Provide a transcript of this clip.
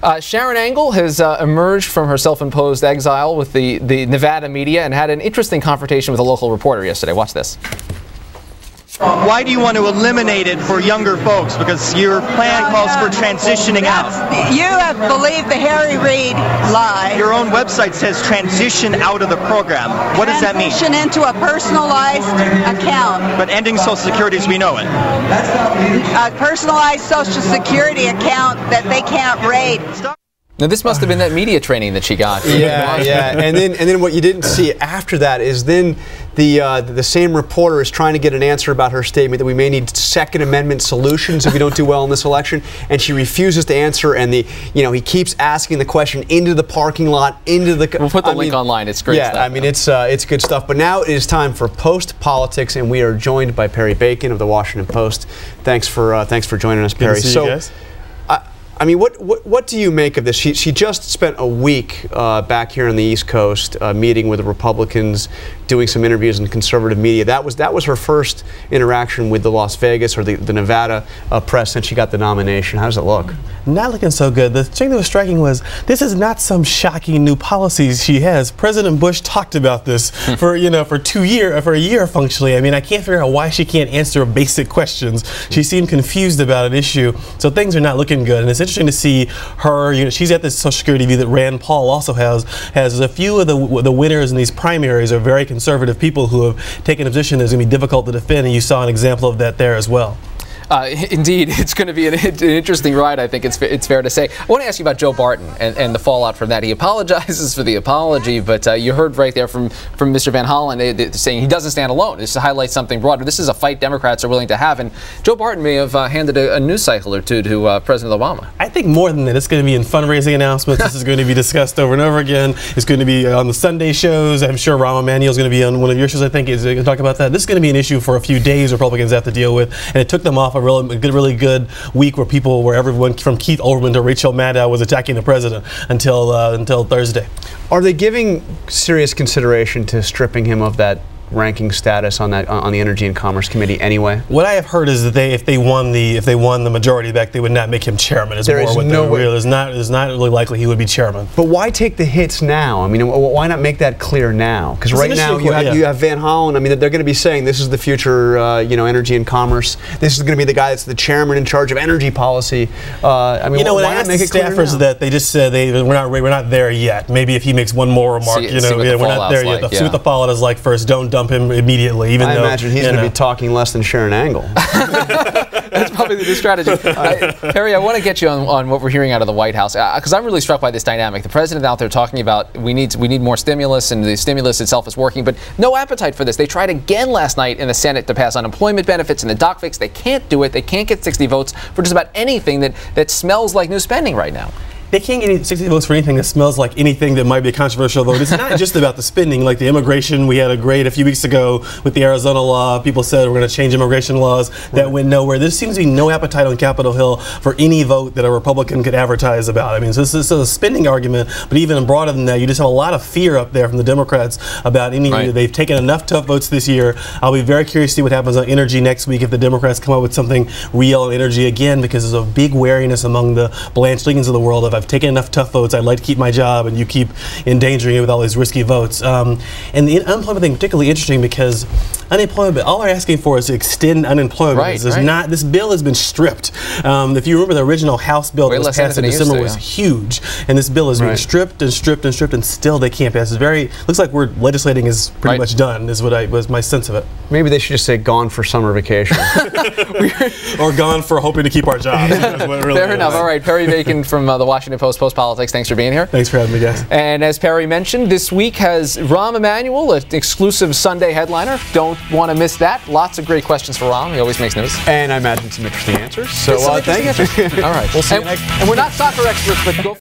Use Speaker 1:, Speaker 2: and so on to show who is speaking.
Speaker 1: Sharron Angle has emerged from her self-imposed exile with the Nevada media and had an interesting confrontation with a local reporter yesterday. Watch this.
Speaker 2: Why do you want to eliminate it for younger folks? Because your plan calls for transitioning out.
Speaker 3: You have believed the Harry Reid lie.
Speaker 2: Your own website says transition out of the program. What does that mean?
Speaker 3: Transition into a personalized account.
Speaker 2: But ending Social Security as we know it.
Speaker 3: A personalized Social Security account that they can't raid.
Speaker 1: Now, this must have been that media training that she got.
Speaker 4: Yeah. And then what you didn't see after that is then the same reporter is trying to get an answer about her statement that we may need Second Amendment solutions if we don't do well in this election, and she refuses to answer. And he keeps asking the question into the parking lot, into the.
Speaker 1: We'll put the link online. It's great stuff.
Speaker 4: Yeah, I mean it's good stuff. But now it is time for Post Politics, and we are joined by Perry Bacon of the Washington Post. Thanks for joining us, Perry.
Speaker 5: Good to see you guys.
Speaker 4: I mean, what do you make of this? She just spent a week back here on the East Coast meeting with the Republicans, doing some interviews in conservative media. That was her first interaction with the Las Vegas or the Nevada press since she got the nomination. How does it look?
Speaker 5: Not looking so good. The thing that was striking was this is not some shocking new policies she has. President Bush talked about this for a year functionally. I mean, I can't figure out why she can't answer basic questions. She seemed confused about an issue, so things are not looking good. And it's interesting to see her. She's at this Social Security view that Rand Paul also has a few of the winners in these primaries are very conservative people who have taken a position that's going to be difficult to defend, and you saw an example of that there as well.
Speaker 1: Indeed, it's going to be an interesting ride, I think it's fair to say. I want to ask you about Joe Barton and the fallout from that. He apologizes for the apology, but you heard right there from Mr. Van Hollen saying he doesn't stand alone. This highlights something broader. This is a fight Democrats are willing to have, and Joe Barton may have handed a news cycle or two to President Obama.
Speaker 5: I think more than that, it's going to be in fundraising announcements. This is going to be discussed over and over again. It's going to be on the Sunday shows. I'm sure Rahm Emanuel is going to be on one of your shows, I think, is going to talk about that. This is going to be an issue for a few days Republicans have to deal with, and it took them off a really good week where everyone from Keith Olbermann to Rachel Maddow was attacking the president until Thursday.
Speaker 4: Are they giving serious consideration to stripping him of that ranking status on the Energy and Commerce Committee anyway?
Speaker 5: What I have heard is that if they won the majority back, they would not make him chairman. It's not really likely he would be chairman.
Speaker 4: But why take the hits now? I mean, why not make that clear now? Because right now you have Van Hollen. I mean, they're going to be saying this is the future, Energy and Commerce. This is going to be the guy that's the chairman in charge of energy policy. I mean,
Speaker 5: when I asked the staffers that, they just said we're not there yet. Maybe if he makes one more remark, we're not there yet. See what the fallout is like first. Don't dump him immediately. I
Speaker 4: imagine he's going to be talking less than Sharron Angle.
Speaker 1: That's probably the new strategy. Harry, I want to get you on what we're hearing out of the White House, because I'm really struck by this dynamic. The president out there talking about we need more stimulus, and the stimulus itself is working, but no appetite for this. They tried again last night in the Senate to pass unemployment benefits and the doc fix. They can't do it. They can't get 60 votes for just about anything that smells like new spending right now.
Speaker 5: They can't get 60 votes for anything that smells like anything that might be a controversial vote. It's not just about the spending, like the immigration. We had a few weeks ago with the Arizona law. People said we're going to change immigration laws. That went nowhere. There seems to be no appetite on Capitol Hill for any vote that a Republican could advertise about. I mean, so this is a spending argument, but even broader than that, you just have a lot of fear up there from the Democrats about any. Right. They've taken enough tough votes this year. I'll be very curious to see what happens on energy next week if the Democrats come up with something real on energy again, because there's a big wariness among the Blanche Lincolns of the world of I've taken enough tough votes, I'd like to keep my job, and you keep endangering it with all these risky votes. And the unemployment thing particularly interesting because unemployment, all they're asking for is to extend unemployment. Right, this bill has been stripped. If you remember the original House bill that was passed in December was huge, and this bill is being stripped and stripped and stripped, and still they can't pass. Looks like we're legislating is pretty much done, is was my sense of it.
Speaker 4: Maybe they should just say gone for summer vacation.
Speaker 5: Or gone for hoping to keep our jobs.
Speaker 1: Fair enough. All right, Perry Bacon from the Washington Post Politics. Thanks for being here.
Speaker 5: Thanks for having me, guys.
Speaker 1: And as Perry mentioned, this week has Rahm Emanuel, an exclusive Sunday headliner. Don't want to miss that. Lots of great questions for Rahm. He always makes news.
Speaker 4: And I imagine some interesting answers. So
Speaker 1: thank you. All right.
Speaker 4: We'll see you next.
Speaker 1: And we're not soccer experts, but go.